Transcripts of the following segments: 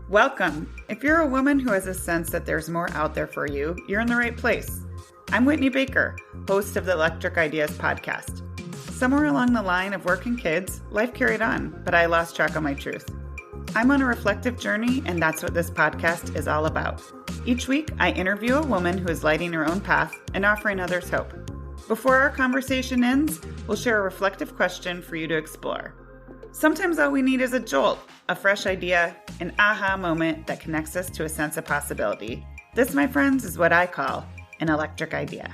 Welcome. If you're a woman who has a sense that there's more out there for you, you're in the right place. I'm Whitney Baker, host of the Electric Ideas podcast. Somewhere along the line of work and kids, life carried on, but I lost track of my truth. I'm on a reflective journey, and that's what this podcast is all about. Each week, I interview a woman who is lighting her own path and offering others hope. Before our conversation ends, we'll share a reflective question for you to explore. Sometimes all we need is a jolt, a fresh idea, an aha moment that connects us to a sense of possibility. This, my friends, is what I call an electric idea.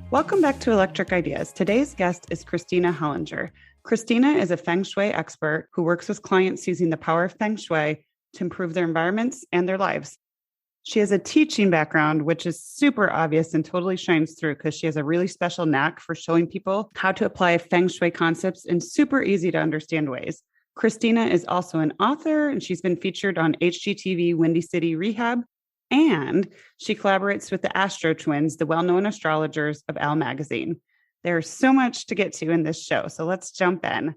Welcome back to Electric Ideas. Today's guest is Kristina Hollinger. Kristina is a Feng Shui expert who works with clients using the power of Feng Shui to improve their environments and their lives. She has a teaching background, which is super obvious and totally shines through because she has a really special knack for showing people how to apply Feng Shui concepts in super easy to understand ways. Kristina is also an author, and she's been featured on HGTV Windy City Rehab, and she collaborates with the AstroTwins, the well-known astrologers of Elle Magazine. There's so much to get to in this show, so let's jump in.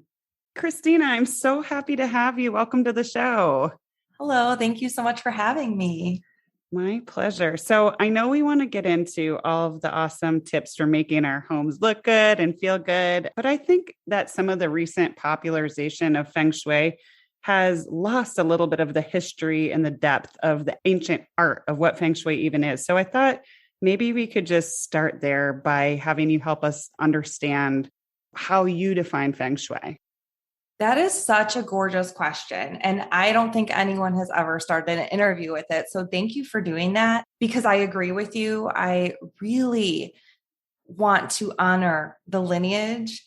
Kristina, I'm so happy to have you. Welcome to the show. Hello, thank you so much for having me. My pleasure. So I know we want to get into all of the awesome tips for making our homes look good and feel good, but I think that some of the recent popularization of Feng Shui has lost a little bit of the history and the depth of the ancient art of what Feng Shui even is. So I thought maybe we could just start there by having you help us understand how you define Feng Shui. That is such a gorgeous question. And I don't think anyone has ever started an interview with it. So thank you for doing that, because I agree with you. I really want to honor the lineage,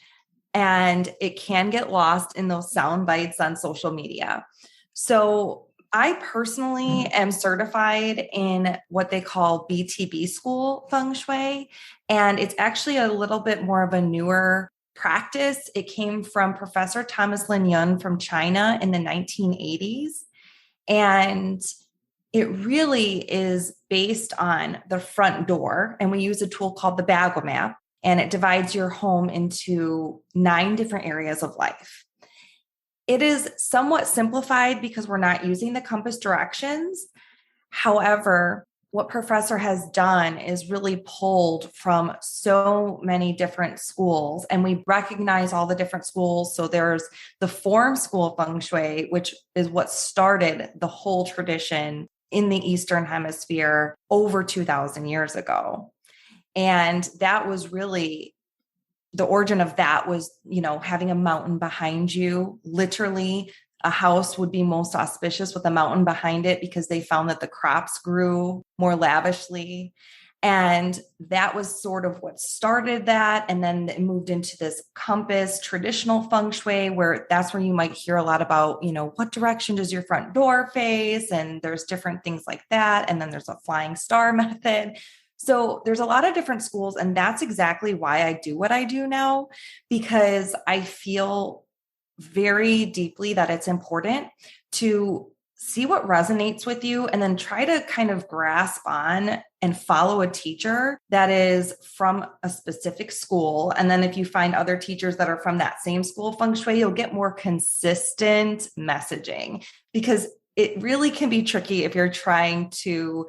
and it can get lost in those sound bites on social media. So I personally am certified in what they call BTB school Feng Shui. And it's actually a little bit more of a newer practice. It came from Professor Thomas Lin Yun from China in the 1980s. And it really is based on the front door. And we use a tool called the Bagua map, and it divides your home into 9 different areas of life. It is somewhat simplified because we're not using the compass directions. However, what Professor has done is really pulled from so many different schools, and we recognize all the different schools. So there's the form school of Feng Shui, which is what started the whole tradition in the Eastern Hemisphere over 2,000 years ago. And that was really the origin of that was, having a mountain behind you. Literally, a house would be most auspicious with a mountain behind it because they found that the crops grew more lavishly. And that was sort of what started that. And then it moved into this compass traditional Feng Shui, where that's where you might hear a lot about, what direction does your front door face? And there's different things like that. And then there's a flying star method. So there's a lot of different schools. And that's exactly why I do what I do now, because I feel very deeply that it's important to see what resonates with you and then try to kind of grasp on and follow a teacher that is from a specific school. And then if you find other teachers that are from that same school of Feng Shui, you'll get more consistent messaging, because it really can be tricky if you're trying to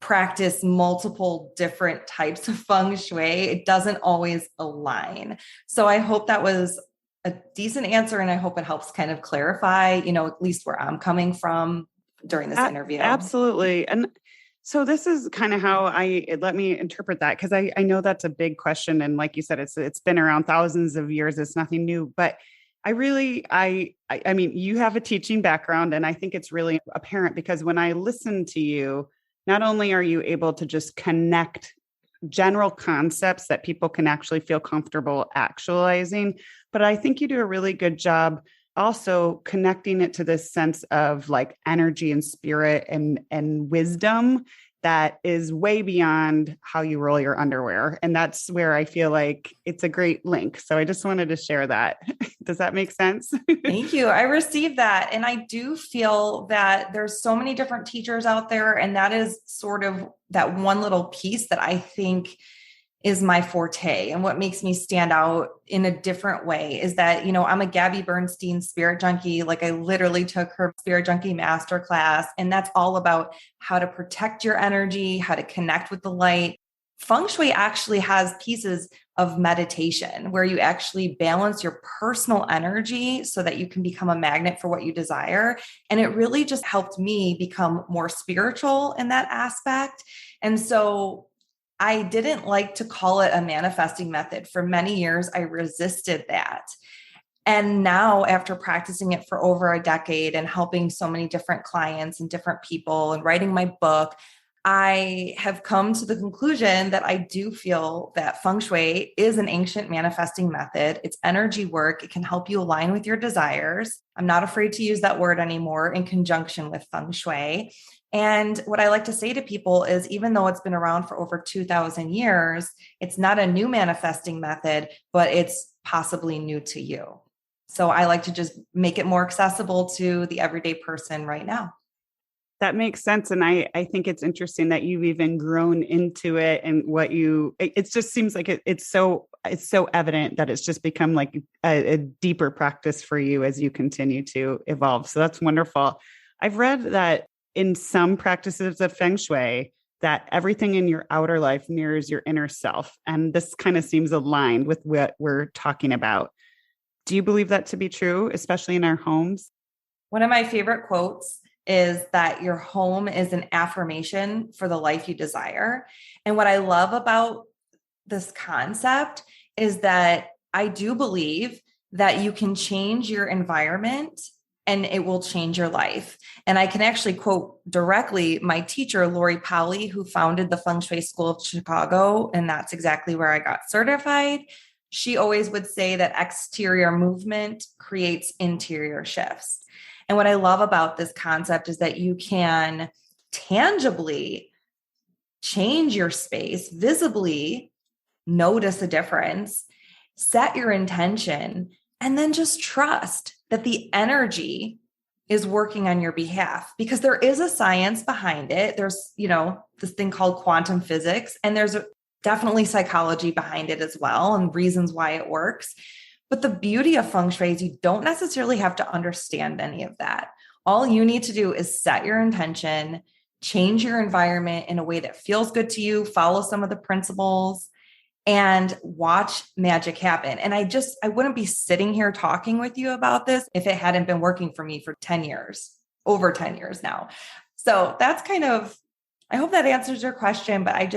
practice multiple different types of Feng Shui. It doesn't always align. So I hope that was a decent answer, and I hope it helps kind of clarify, at least where I'm coming from during this interview. Absolutely. And so this is kind of how let me interpret that, because I know that's a big question. And like you said, it's been around thousands of years. It's nothing new, but I mean, you have a teaching background, and I think it's really apparent because when I listen to you, not only are you able to just connect general concepts that people can actually feel comfortable actualizing, but I think you do a really good job also connecting it to this sense of like energy and spirit and wisdom that is way beyond how you roll your underwear. And that's where I feel like it's a great link. So I just wanted to share that. Does that make sense? Thank you. I received that. And I do feel that there's so many different teachers out there. And that is sort of that one little piece that I think is my forte. And what makes me stand out in a different way is that, I'm a Gabby Bernstein spirit junkie. Like I literally took her spirit junkie masterclass, and that's all about how to protect your energy, how to connect with the light. Feng Shui actually has pieces of meditation where you actually balance your personal energy so that you can become a magnet for what you desire. And it really just helped me become more spiritual in that aspect. And so I didn't like to call it a manifesting method. For many years, I resisted that. And now, after practicing it for over a decade and helping so many different clients and different people and writing my book, I have come to the conclusion that I do feel that Feng Shui is an ancient manifesting method. It's energy work. It can help you align with your desires. I'm not afraid to use that word anymore in conjunction with Feng Shui. And what I like to say to people is, even though it's been around for over 2,000 years, it's not a new manifesting method, but it's possibly new to you. So I like to just make it more accessible to the everyday person right now. That makes sense. And I think it's interesting that you've even grown into it, and it just seems like it's so evident that it's just become like a deeper practice for you as you continue to evolve. So that's wonderful. I've read that in some practices of Feng Shui, that everything in your outer life mirrors your inner self. And this kind of seems aligned with what we're talking about. Do you believe that to be true, especially in our homes? One of my favorite quotes is that your home is an affirmation for the life you desire. And what I love about this concept is that I do believe that you can change your environment and it will change your life. And I can actually quote directly my teacher, Lori Powley, who founded the Feng Shui School of Chicago. And that's exactly where I got certified. She always would say that exterior movement creates interior shifts. And what I love about this concept is that you can tangibly change your space, visibly notice a difference, set your intention, and then just trust that the energy is working on your behalf, because there is a science behind it. There's, this thing called quantum physics, and there's definitely psychology behind it as well, and reasons why it works. But the beauty of Feng Shui is you don't necessarily have to understand any of that. All you need to do is set your intention, change your environment in a way that feels good to you, follow some of the principles, and watch magic happen. And I wouldn't be sitting here talking with you about this if it hadn't been working for me for 10 years, over 10 years now. So that's I hope that answers your question, but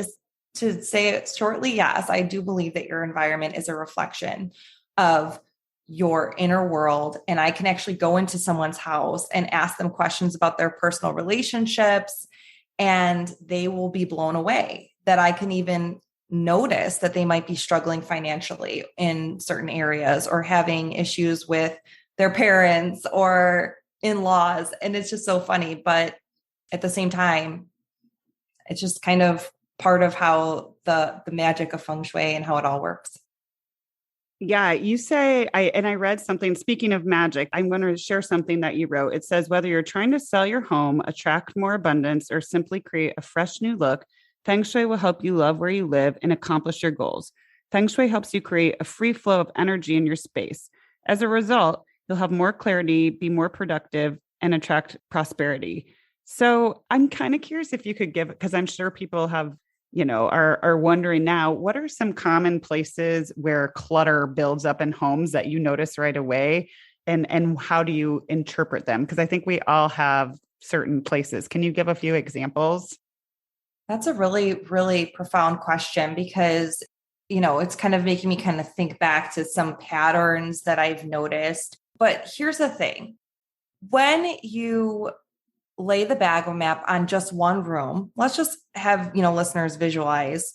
to say it shortly, yes, I do believe that your environment is a reflection of your inner world. And I can actually go into someone's house and ask them questions about their personal relationships, and they will be blown away that I can even notice that they might be struggling financially in certain areas or having issues with their parents or in-laws. And it's just so funny. But at the same time, it's just kind of part of how the magic of Feng Shui and how it all works. Yeah, you say, I read something, speaking of magic, I'm going to share something that you wrote. It says, whether you're trying to sell your home, attract more abundance, or simply create a fresh new look, Feng Shui will help you love where you live and accomplish your goals. Feng Shui helps you create a free flow of energy in your space. As a result, you'll have more clarity, be more productive, and attract prosperity. So I'm kind of curious if you could give, because I'm sure people have, are wondering now, what are some common places where clutter builds up in homes that you notice right away? And how do you interpret them? Because I think we all have certain places. Can you give a few examples? That's a really, really profound question, because, it's kind of making me kind of think back to some patterns that I've noticed. But here's the thing. When you lay the bag map on just one room, let's just have, listeners visualize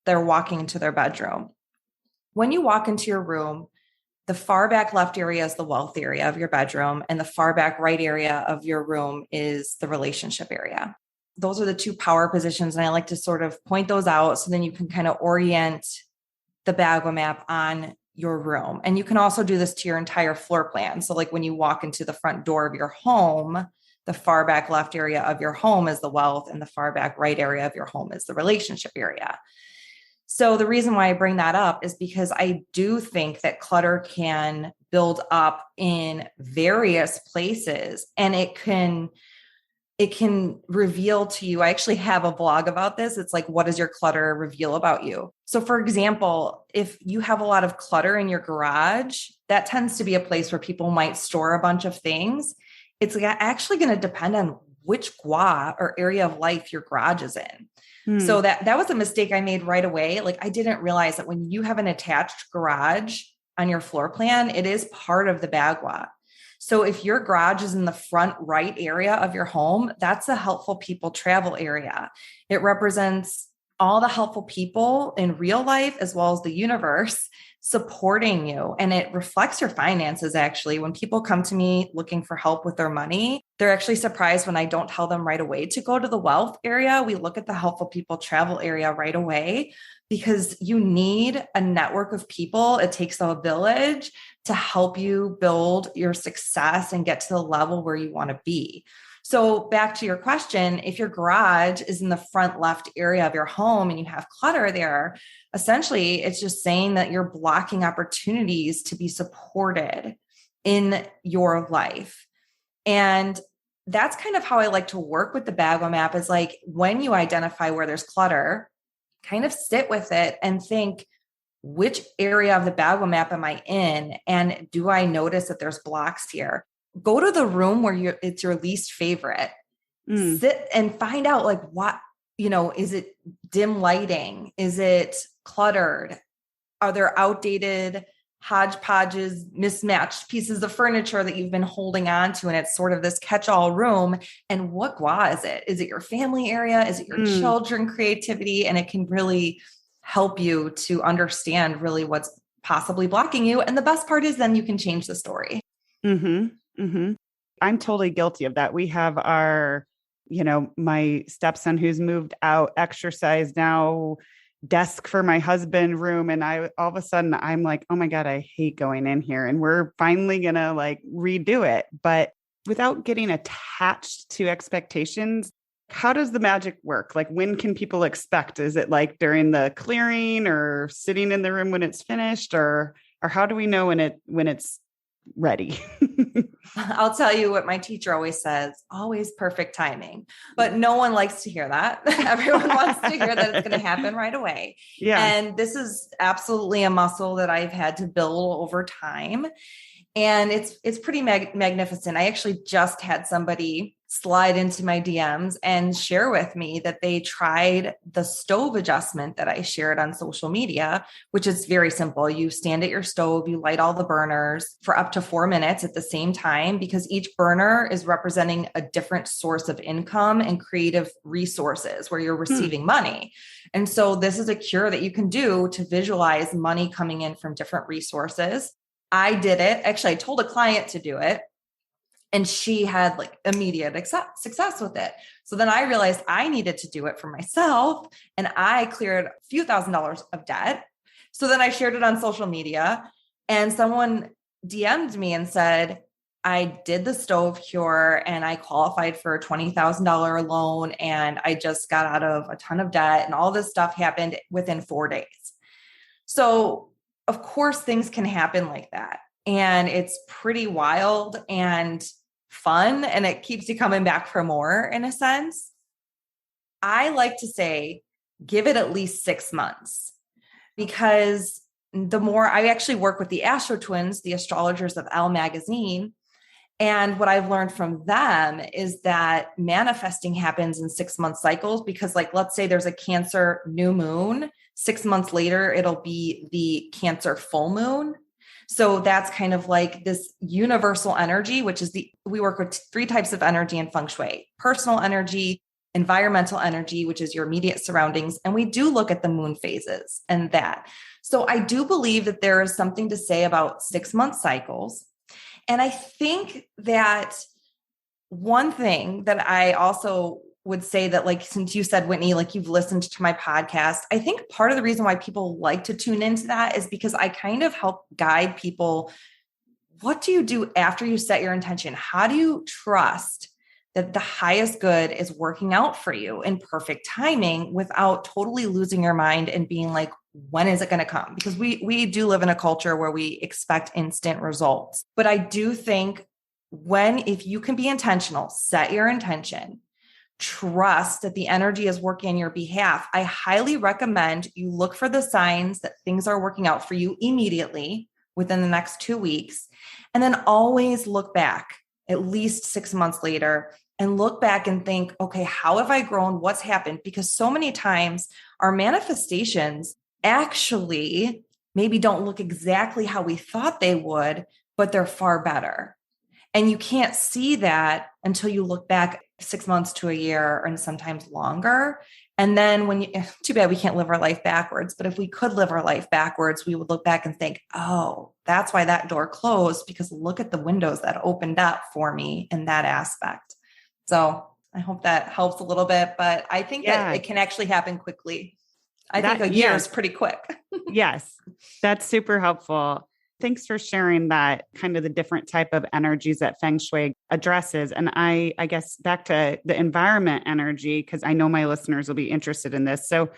they're walking into their bedroom. When you walk into your room, the far back left area is the wealth area of your bedroom, and the far back right area of your room is the relationship area. Those are the two power positions. And I like to sort of point those out so then you can kind of orient the bag map on your room. And you can also do this to your entire floor plan. So like when you walk into the front door of your home, the far back left area of your home is the wealth, and the far back right area of your home is the relationship area. So the reason why I bring that up is because I do think that clutter can build up in various places, and it can reveal to you. I actually have a blog about this. It's like, what does your clutter reveal about you? So for example, if you have a lot of clutter in your garage, that tends to be a place where people might store a bunch of things. It's actually going to depend on which gua or area of life your garage is in. So that was a mistake I made right away. Like, I didn't realize that when you have an attached garage on your floor plan, it is part of the bagua. So if your garage is in the front right area of your home, that's a helpful people travel area. It represents all the helpful people in real life as well as the universe supporting you. And it reflects your finances. Actually, when people come to me looking for help with their money, they're actually surprised when I don't tell them right away to go to the wealth area. We look at the helpful people travel area right away, because you need a network of people. It takes a village to help you build your success and get to the level where you want to be. So back to your question, if your garage is in the front left area of your home and you have clutter there, essentially it's just saying that you're blocking opportunities to be supported in your life. And that's kind of how I like to work with the Bagua map, is like, when you identify where there's clutter, kind of sit with it and think, which area of the Bagua map am I in? And do I notice that there's blocks here? Go to the room where it's your least favorite. Sit and find out, like, what, is it dim lighting? Is it cluttered? Are there outdated hodgepodges, mismatched pieces of furniture that you've been holding on to? And it's sort of this catch-all room. And what gua is it? Is it your family area? Is it your children creativity? And it can really help you to understand really what's possibly blocking you. And the best part is then you can change the story. I'm totally guilty of that. We have our, my stepson who's moved out, exercise now, desk for my husband, room. And all of a sudden I'm like, oh my God, I hate going in here. And we're finally going to redo it. But without getting attached to expectations, how does the magic work? Like, when can people expect? Is it like during the clearing or sitting in the room when it's finished, or how do we know when it's ready? I'll tell you what my teacher always says, always perfect timing, but no one likes to hear that. Everyone wants to hear that it's going to happen right away. Yeah. And this is absolutely a muscle that I've had to build over time. And it's pretty magnificent. I actually just had somebody slide into my DMs and share with me that they tried the stove adjustment that I shared on social media, which is very simple. You stand at your stove, you light all the burners for up to 4 minutes at the same time, because each burner is representing a different source of income and creative resources where you're receiving money. And so this is a cure that you can do to visualize money coming in from different resources. I did it. Actually, I told a client to do it, and she had immediate success with it. So then I realized I needed to do it for myself, and I cleared a few $1,000s of debt. So then I shared it on social media, and someone DM'd me and said, I did the stove cure and I qualified for a $20,000 loan, and I just got out of a ton of debt, and all this stuff happened within 4 days. So of course, things can happen like that. And it's pretty wild and fun. And it keeps you coming back for more, in a sense. I like to say, give it at least 6 months, because the more I actually work with the AstroTwins, the astrologers of Elle Magazine. And what I've learned from them is that manifesting happens in 6-month cycles, because let's say there's a Cancer new moon, 6 months later, it'll be the Cancer full moon. So that's kind of like this universal energy, which is we work with 3 types of energy in Feng Shui: personal energy, environmental energy, which is your immediate surroundings. And we do look at the moon phases and that. So I do believe that there is something to say about 6-month cycles. And I think that one thing that I also would say that, since you said, Whitney, you've listened to my podcast, I think part of the reason why people like to tune into that is because I kind of help guide people. What do you do after you set your intention? How do you trust that the highest good is working out for you in perfect timing without totally losing your mind and being like, when is it going to come? Because we do live in a culture where we expect instant results. But I do think if you can be intentional, set your intention, trust that the energy is working on your behalf, I highly recommend you look for the signs that things are working out for you immediately within the next 2 weeks. And then always look back at least 6 months later and look back and think, okay, how have I grown? What's happened? Because so many times our manifestations actually maybe don't look exactly how we thought they would, but they're far better. And you can't see that until you look back 6 months to a year and sometimes longer. And then too bad we can't live our life backwards, but if we could live our life backwards, we would look back and think, oh, that's why that door closed, because look at the windows that opened up for me in that aspect. So I hope that helps a little bit, but I think that it can actually happen quickly. I think a year is pretty quick. Yes, that's super helpful. Thanks for sharing that, kind of the different type of energies that Feng Shui addresses. And I guess back to the environment energy, because I know my listeners will be interested in this. So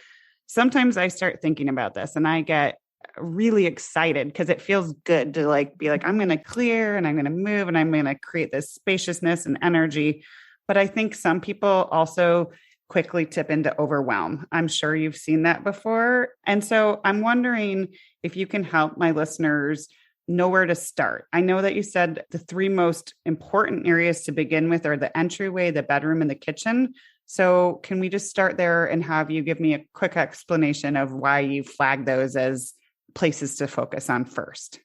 sometimes I start thinking about this and I get really excited because it feels good to be like, I'm going to clear and I'm going to move and I'm going to create this spaciousness and energy. But I think some people also quickly tip into overwhelm. I'm sure you've seen that before. And so I'm wondering if you can help my listeners know where to start. I know that you said the 3 most important areas to begin with are the entryway, the bedroom, and the kitchen. So can we just start there and have you give me a quick explanation of why you flag those as places to focus on first?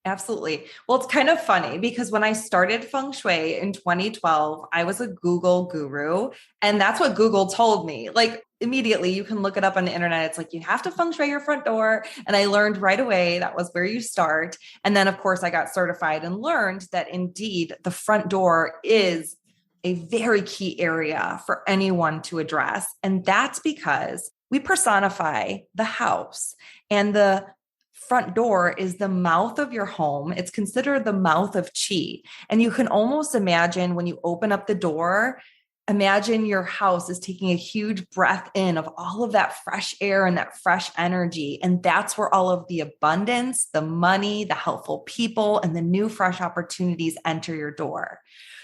Absolutely. Well, it's kind of funny because when I started Feng Shui in 2012, I was a Google guru, and that's what Google told me. Like immediately, you can look it up on the internet. It's like, you have to Feng Shui your front door. And I learned right away that was where you start. And then, of course, I got certified and learned that indeed the front door is a very key area for anyone to address. And that's because we personify the house, and the front door is the mouth of your home. It's considered the mouth of chi. And you can almost imagine when you open up the door, imagine your house is taking a huge breath in of all of that fresh air and that fresh energy. And that's where all of the abundance, the money, the helpful people, and the new fresh opportunities enter your door.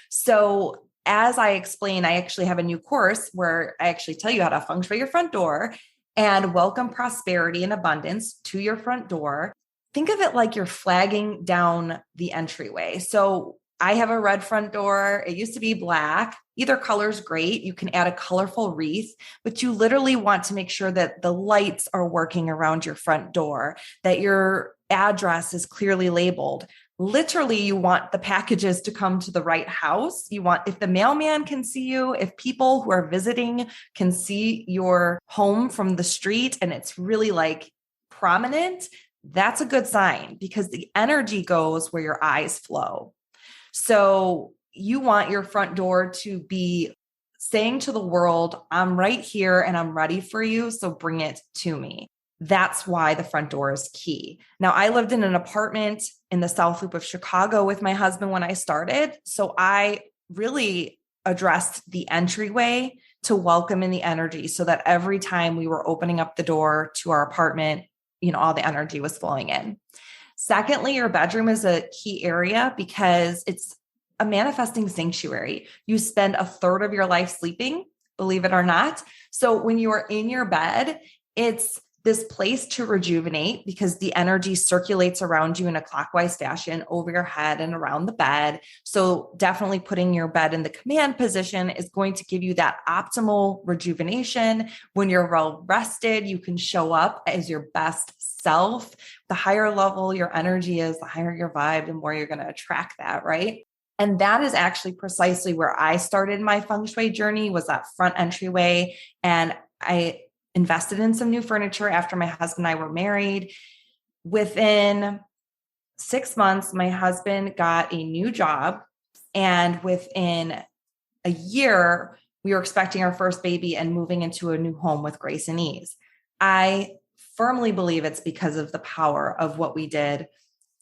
So as I explain, I actually have a new course where I actually tell you how to feng shui your front door and welcome prosperity and abundance to your front door. Think of it like you're flagging down the entryway. So I have a red front door. It used to be black. Either color is great. You can add a colorful wreath, but you literally want to make sure that the lights are working around your front door, that your address is clearly labeled. Literally, you want the packages to come to the right house. You want, if the mailman can see you, if people who are visiting can see your home from the street and it's really like prominent, that's a good sign because the energy goes where your eyes flow. So you want your front door to be saying to the world, I'm right here and I'm ready for you. So bring it to me. That's why the front door is key. Now, I lived in an apartment in the South Loop of Chicago with my husband when I started. So I really addressed the entryway to welcome in the energy so that every time we were opening up the door to our apartment, all the energy was flowing in. Secondly, your bedroom is a key area because it's a manifesting sanctuary. You spend a third of your life sleeping, believe it or not. So when you are in your bed, it's this place to rejuvenate because the energy circulates around you in a clockwise fashion over your head and around the bed. So definitely putting your bed in the command position is going to give you that optimal rejuvenation. When you're well rested, you can show up as your best self. The higher level your energy is, the higher your vibe, the more you're going to attract that, right? And that is actually precisely where I started my feng shui journey, was that front entryway. And I invested in some new furniture after my husband and I were married. Within 6 months, my husband got a new job. And within a year, we were expecting our first baby and moving into a new home with grace and ease. I firmly believe it's because of the power of what we did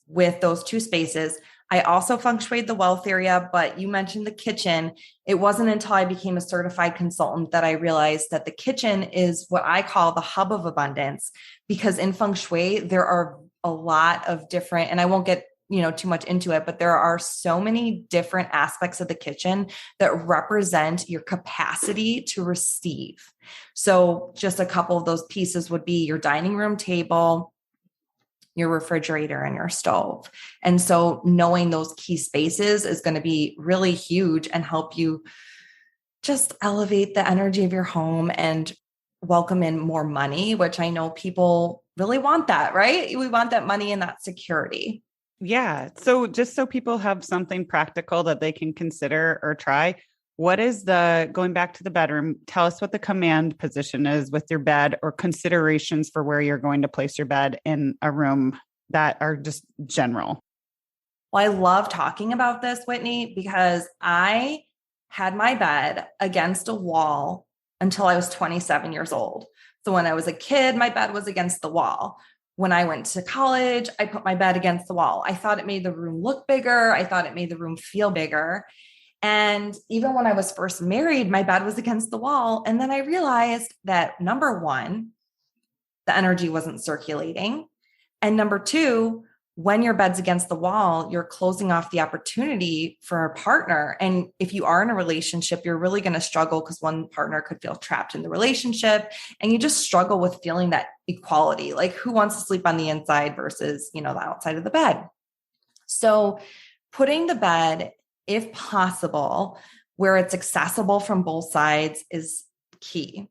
with those two spaces. I also feng shuied the wealth area, but you mentioned the kitchen. It wasn't until I became a certified consultant that I realized that the kitchen is what I call the hub of abundance, because in feng shui, there are a lot of different, and I won't get too much into it, but there are so many different aspects of the kitchen that represent your capacity to receive. So just a couple of those pieces would be your dining room table, your refrigerator, and your stove. And so knowing those key spaces is going to be really huge and help you just elevate the energy of your home and welcome in more money, which I know people really want that, right? We want that money and that security. Yeah. So just so people have something practical that they can consider or try, what is going back to the bedroom, tell us what the command position is with your bed or considerations for where you're going to place your bed in a room that are just general. Well, I love talking about this, Whitney, because I had my bed against a wall until I was 27 years old. So when I was a kid, my bed was against the wall. When I went to college, I put my bed against the wall. I thought it made the room look bigger. I thought it made the room feel bigger. And even when I was first married, my bed was against the wall. And then I realized that number one, the energy wasn't circulating. And number two, when your bed's against the wall, you're closing off the opportunity for a partner. And if you are in a relationship, you're really going to struggle because one partner could feel trapped in the relationship and you just struggle with feeling that equality. Like who wants to sleep on the inside versus, the outside of the bed. So putting the bed, if possible, where it's accessible from both sides is key.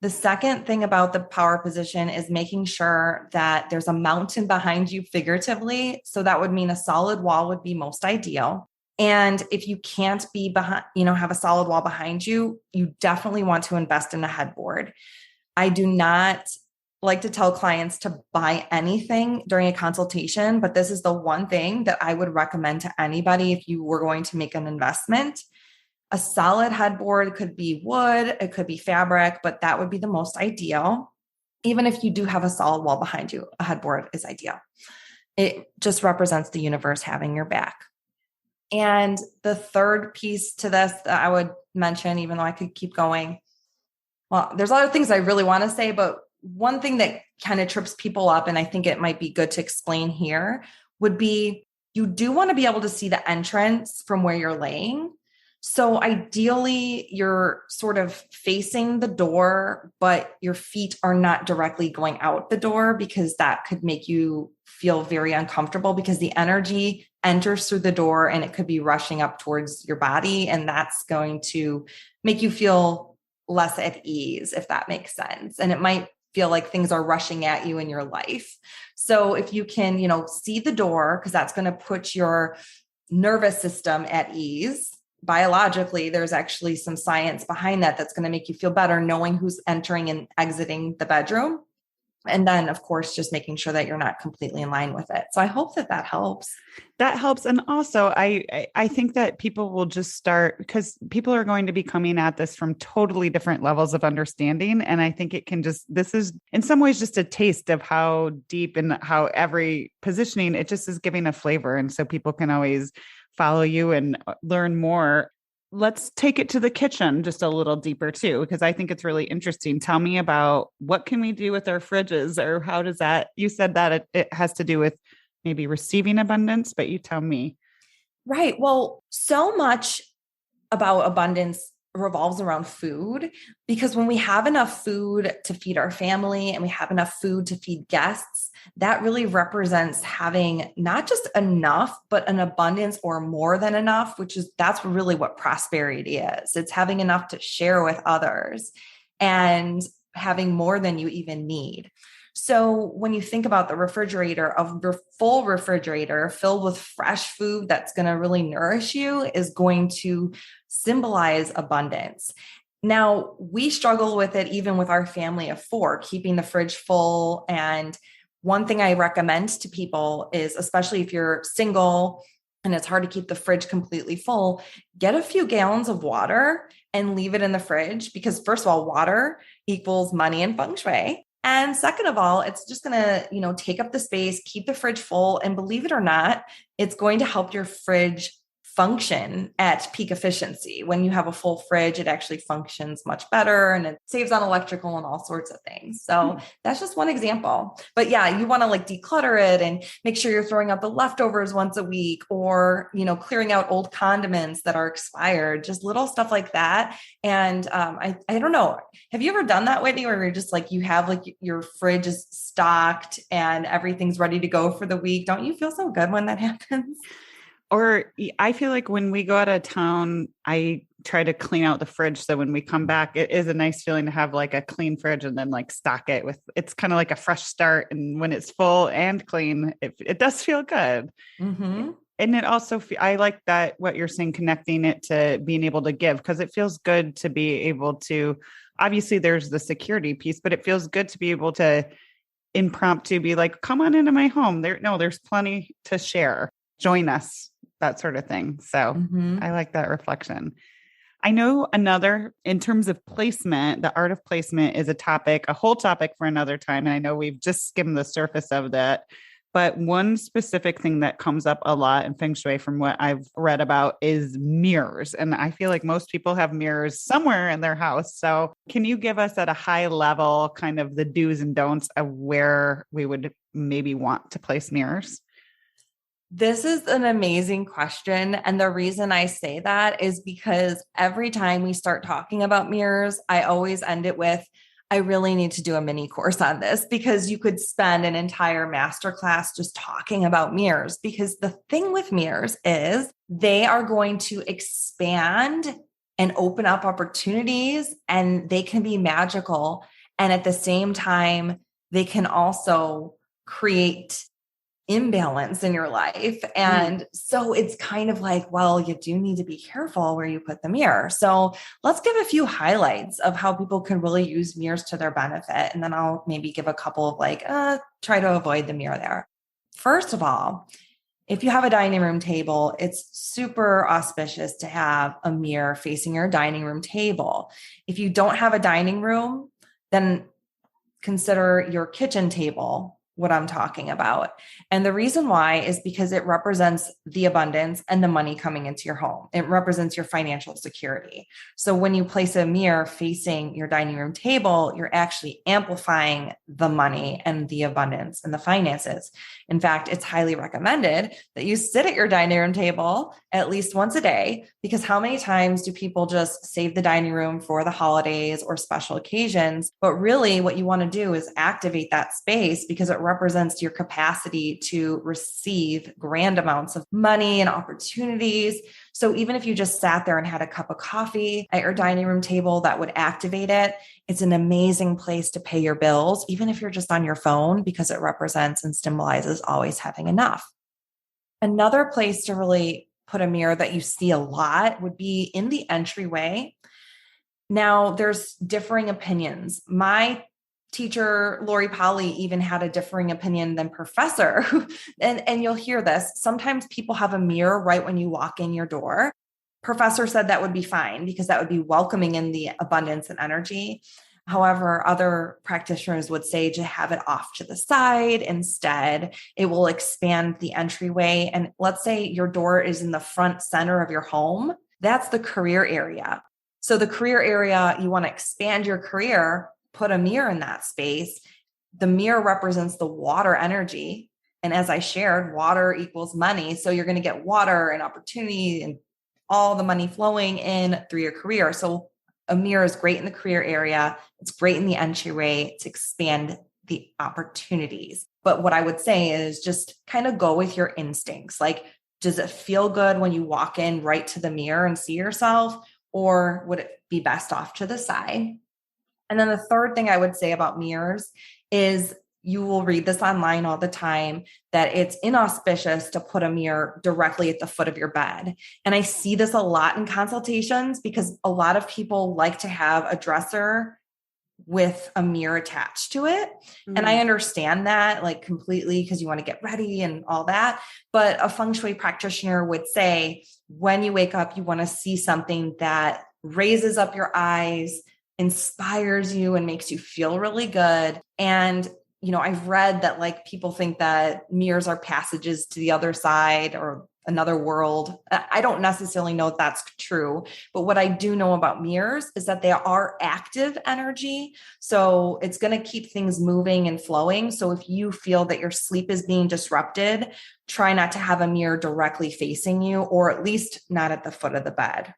The second thing about the power position is making sure that there's a mountain behind you figuratively. So that would mean a solid wall would be most ideal. And if you can't be behind, have a solid wall behind you, you definitely want to invest in a headboard. I do not like to tell clients to buy anything during a consultation, but this is the one thing that I would recommend to anybody if you were going to make an investment. A solid headboard could be wood, it could be fabric, but that would be the most ideal. Even if you do have a solid wall behind you, a headboard is ideal. It just represents the universe having your back. And the third piece to this that I would mention, even though I could keep going, well, there's other things I really want to say, but one thing that kind of trips people up, and I think it might be good to explain here, would be you do want to be able to see the entrance from where you're laying. So ideally, you're sort of facing the door, but your feet are not directly going out the door because that could make you feel very uncomfortable because the energy enters through the door and it could be rushing up towards your body. And that's going to make you feel less at ease, if that makes sense. And it might feel like things are rushing at you in your life. So if you can, see the door, because that's going to put your nervous system at ease. Biologically, there's actually some science behind that that's going to make you feel better knowing who's entering and exiting the bedroom. And then, of course, just making sure that you're not completely in line with it. So I hope that helps. That helps. And also, I think that people will just start because people are going to be coming at this from totally different levels of understanding. And I think this is in some ways just a taste of how deep and how every positioning, it just is giving a flavor. And so people can always follow you and learn more. Let's take it to the kitchen just a little deeper too, because I think it's really interesting. Tell me about what can we do with our fridges, or how does that, you said that it has to do with maybe receiving abundance, but you tell me. Right. Well, so much about abundance revolves around food, because when we have enough food to feed our family and we have enough food to feed guests, that really represents having not just enough, but an abundance or more than enough, that's really what prosperity is. It's having enough to share with others and having more than you even need. So when you think about the refrigerator, a full refrigerator filled with fresh food that's going to really nourish you is going to symbolize abundance. Now, we struggle with it even with our family of 4, keeping the fridge full. And one thing I recommend to people is, especially if you're single and it's hard to keep the fridge completely full, get a few gallons of water and leave it in the fridge, because first of all, water equals money in feng shui. And second of all, it's just going to, take up the space, keep the fridge full. And believe it or not, it's going to help your fridge function at peak efficiency. When you have a full fridge, it actually functions much better and it saves on electrical and all sorts of things. So that's just one example. But yeah, you want to like declutter it and make sure you're throwing out the leftovers once a week, or, clearing out old condiments that are expired, just little stuff like that. And I don't know. Have you ever done that, Whitney, where you're just like, you have like your fridge is stocked and everything's ready to go for the week? Don't you feel so good when that happens? Or I feel like when we go out of town, I try to clean out the fridge. So when we come back, it is a nice feeling to have like a clean fridge and then like stock it with, it's kind of like a fresh start. And when it's full and clean, it does feel good. Mm-hmm. And it also, I like that what you're saying, connecting it to being able to give, because it feels good to be able to, obviously there's the security piece, but it feels good to be able to impromptu be like, come on into my home. There's plenty to share. Join us, that sort of thing. So I like that reflection. I know another, in terms of placement, the art of placement is a whole topic for another time. And I know we've just skimmed the surface of that. But one specific thing that comes up a lot in Feng Shui from what I've read about is mirrors. And I feel like most people have mirrors somewhere in their house. So can you give us at a high level kind of the do's and don'ts of where we would maybe want to place mirrors? This is an amazing question. And the reason I say that is because every time we start talking about mirrors, I always end it with, I really need to do a mini course on this, because you could spend an entire masterclass just talking about mirrors. Because the thing with mirrors is they are going to expand and open up opportunities, and they can be magical. And at the same time, they can also create imbalance in your life. And so it's kind of like, well, you do need to be careful where you put the mirror. So let's give a few highlights of how people can really use mirrors to their benefit. And then I'll maybe give a couple of like, try to avoid the mirror there. First of all, if you have a dining room table, it's super auspicious to have a mirror facing your dining room table. If you don't have a dining room, then consider your kitchen table what I'm talking about. And the reason why is because it represents the abundance and the money coming into your home. It represents your financial security. So when you place a mirror facing your dining room table, you're actually amplifying the money and the abundance and the finances. In fact, it's highly recommended that you sit at your dining room table at least once a day, because how many times do people just save the dining room for the holidays or special occasions? But really what you want to do is activate that space, because it represents your capacity to receive grand amounts of money and opportunities. So even if you just sat there and had a cup of coffee at your dining room table, that would activate it. It's an amazing place to pay your bills, even if you're just on your phone, because it represents and symbolizes always having enough. Another place to really put a mirror that you see a lot would be in the entryway. Now, there's differing opinions. My teacher, Lori Polly, even had a differing opinion than professor. And you'll hear this. Sometimes people have a mirror right when you walk in your door. Professor said that would be fine because that would be welcoming in the abundance and energy. However, other practitioners would say to have it off to the side instead. It will expand the entryway. And let's say your door is in the front center of your home. That's the career area. So the career area, you want to expand your career, put a mirror in that space. The mirror represents the water energy. And as I shared, water equals money. So you're going to get water and opportunity and all the money flowing in through your career. So a mirror is great in the career area. It's great in the entryway to expand the opportunities. But what I would say is just kind of go with your instincts. Like, does it feel good when you walk in right to the mirror and see yourself? Or would it be best off to the side? And then the third thing I would say about mirrors is you will read this online all the time, that it's inauspicious to put a mirror directly at the foot of your bed. And I see this a lot in consultations because a lot of people like to have a dresser with a mirror attached to it. And I understand that like completely, because you want to get ready and all that. But a Feng Shui practitioner would say, when you wake up, you want to see something that raises up your eyes, inspires you and makes you feel really good. And, I've read that like people think that mirrors are passages to the other side or another world. I don't necessarily know if that's true, but what I do know about mirrors is that they are active energy. So it's going to keep things moving and flowing. So if you feel that your sleep is being disrupted, try not to have a mirror directly facing you, or at least not at the foot of the bed.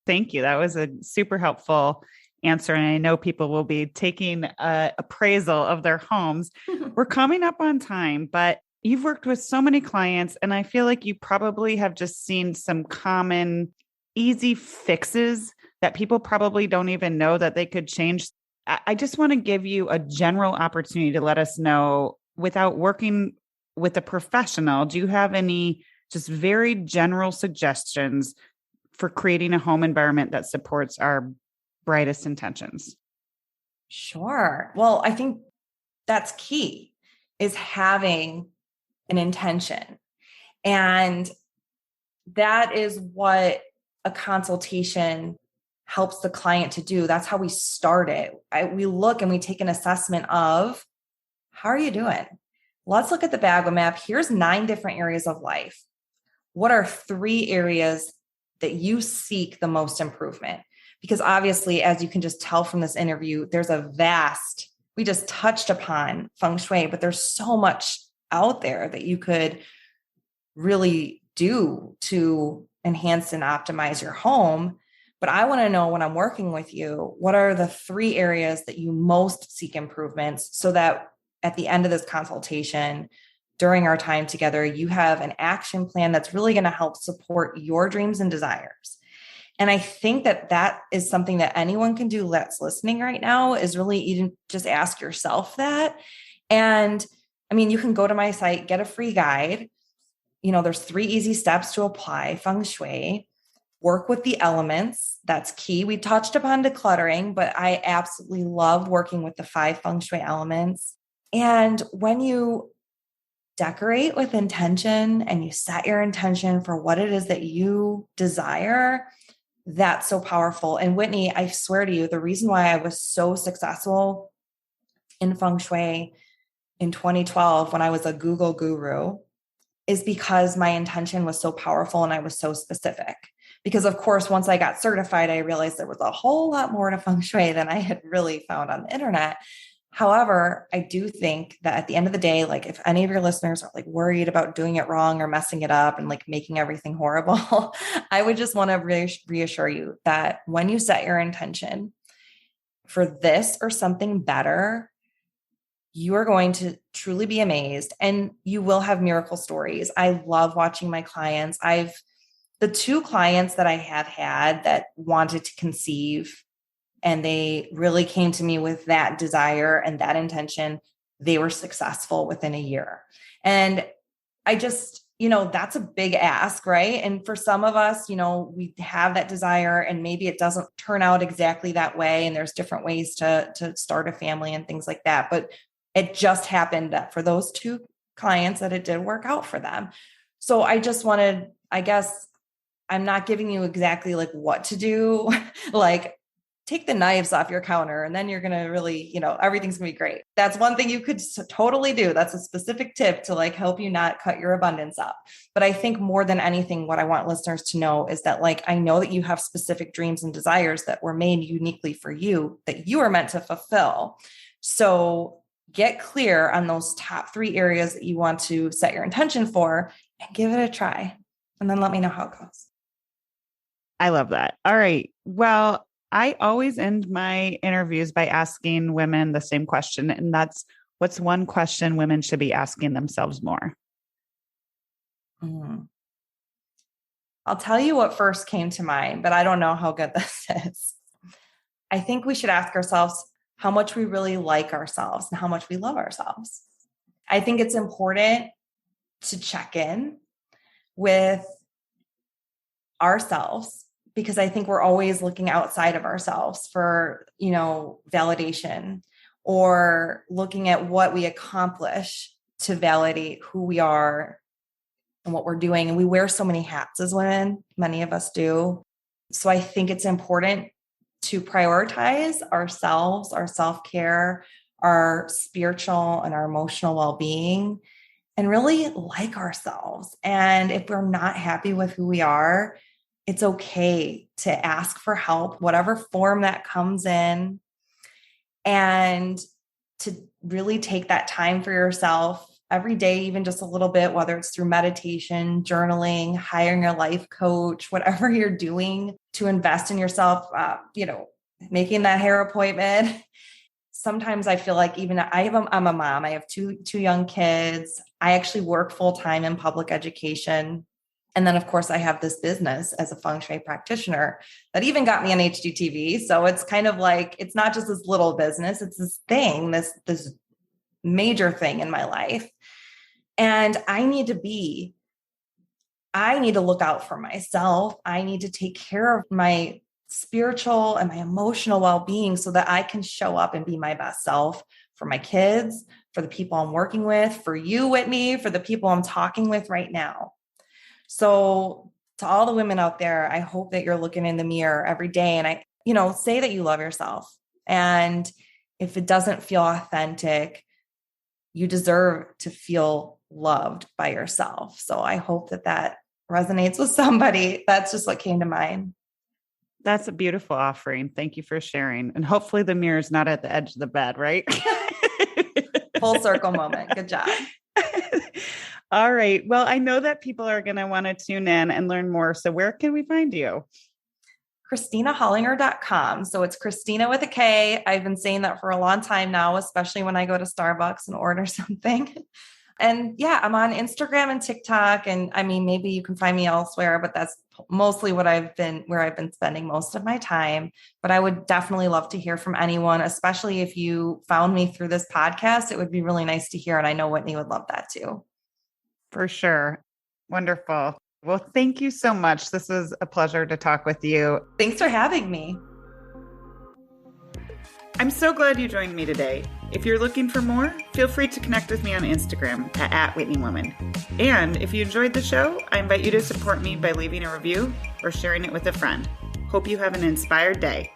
Thank you. That was a super helpful answer. And I know people will be taking appraisal of their homes. We're coming up on time, but you've worked with so many clients, and I feel like you probably have just seen some common, easy fixes that people probably don't even know that they could change. I just want to give you a general opportunity to let us know, without working with a professional, do you have any just very general suggestions for creating a home environment that supports our brightest intentions? Sure. Well, I think that's key, is having an intention. And that is what a consultation helps the client to do. That's how we start it. We look and we take an assessment of, how are you doing? Let's look at the Bagwell map. Here's 9 different areas of life. What are 3 areas that you seek the most improvement? Because obviously, as you can just tell from this interview, we just touched upon Feng Shui, but there's so much out there that you could really do to enhance and optimize your home. But I want to know, when I'm working with you, what are the 3 areas that you most seek improvements, so that at the end of this consultation, during our time together, you have an action plan that's really going to help support your dreams and desires. And I think that is something that anyone can do that's listening right now, is really even just ask yourself that. And I mean, you can go to my site, get a free guide. There's 3 easy steps to apply Feng Shui. Work with the elements. That's key. We touched upon decluttering, but I absolutely love working with the 5 Feng Shui elements. And when you decorate with intention and you set your intention for what it is that you desire, that's so powerful. And Whitney, I swear to you, the reason why I was so successful in Feng Shui in 2012, when I was a Google guru, is because my intention was so powerful and I was so specific. Because of course, once I got certified, I realized there was a whole lot more to Feng Shui than I had really found on the internet. However, I do think that at the end of the day, like if any of your listeners are like worried about doing it wrong or messing it up and like making everything horrible, I would just want to reassure you that when you set your intention for this or something better, you are going to truly be amazed, and you will have miracle stories. I love watching my clients. The 2 clients that I have had that wanted to conceive, and they really came to me with that desire and that intention, they were successful within a year. And I just, that's a big ask, right? And for some of us, we have that desire and maybe it doesn't turn out exactly that way. And there's different ways to start a family and things like that. But it just happened that for those 2 clients that it did work out for them. So I just wanted, I guess I'm not giving you exactly like what to do, like take the knives off your counter and then you're going to really, everything's going to be great. That's one thing you could totally do. That's a specific tip to like help you not cut your abundance up. But I think more than anything, what I want listeners to know is that like, I know that you have specific dreams and desires that were made uniquely for you, that you are meant to fulfill. So get clear on those top 3 areas that you want to set your intention for and give it a try. And then let me know how it goes. I love that. All right. Well, I always end my interviews by asking women the same question. And that's, what's one question women should be asking themselves more? I'll tell you what first came to mind, but I don't know how good this is. I think we should ask ourselves how much we really like ourselves and how much we love ourselves. I think it's important to check in with ourselves, because I think we're always looking outside of ourselves for, validation, or looking at what we accomplish to validate who we are and what we're doing. And we wear so many hats as women, many of us do. So I think it's important to prioritize ourselves, our self-care, our spiritual and our emotional well-being, and really like ourselves. And if we're not happy with who we are, it's okay to ask for help, whatever form that comes in, and to really take that time for yourself every day, even just a little bit, whether it's through meditation, journaling, hiring a life coach, whatever you're doing to invest in yourself, making that hair appointment. Sometimes I feel like even I'm a mom. I have two young kids. I actually work full time in public education. And then of course I have this business as a Feng Shui practitioner that even got me on HGTV. So it's kind of like, it's not just this little business, it's this thing, this major thing in my life. And I need to look out for myself. I need to take care of my spiritual and my emotional well-being so that I can show up and be my best self for my kids, for the people I'm working with, for you, Whitney, for the people I'm talking with right now. So to all the women out there, I hope that you're looking in the mirror every day and say that you love yourself. And if it doesn't feel authentic, you deserve to feel loved by yourself. So I hope that resonates with somebody. That's just what came to mind. That's a beautiful offering. Thank you for sharing. And hopefully the mirror is not at the edge of the bed, right? Full circle moment. Good job. All right. Well, I know that people are going to want to tune in and learn more. So where can we find you? KristinaHollinger.com. So it's Kristina with a K. I've been saying that for a long time now, especially when I go to Starbucks and order something. And yeah, I'm on Instagram and TikTok. And I mean, maybe you can find me elsewhere, but that's mostly where I've been spending most of my time. But I would definitely love to hear from anyone, especially if you found me through this podcast. It would be really nice to hear. And I know Whitney would love that too. For sure. Wonderful. Well, thank you so much. This was a pleasure to talk with you. Thanks for having me. I'm so glad you joined me today. If you're looking for more, feel free to connect with me on Instagram at @WhitneyWoman. And if you enjoyed the show, I invite you to support me by leaving a review or sharing it with a friend. Hope you have an inspired day.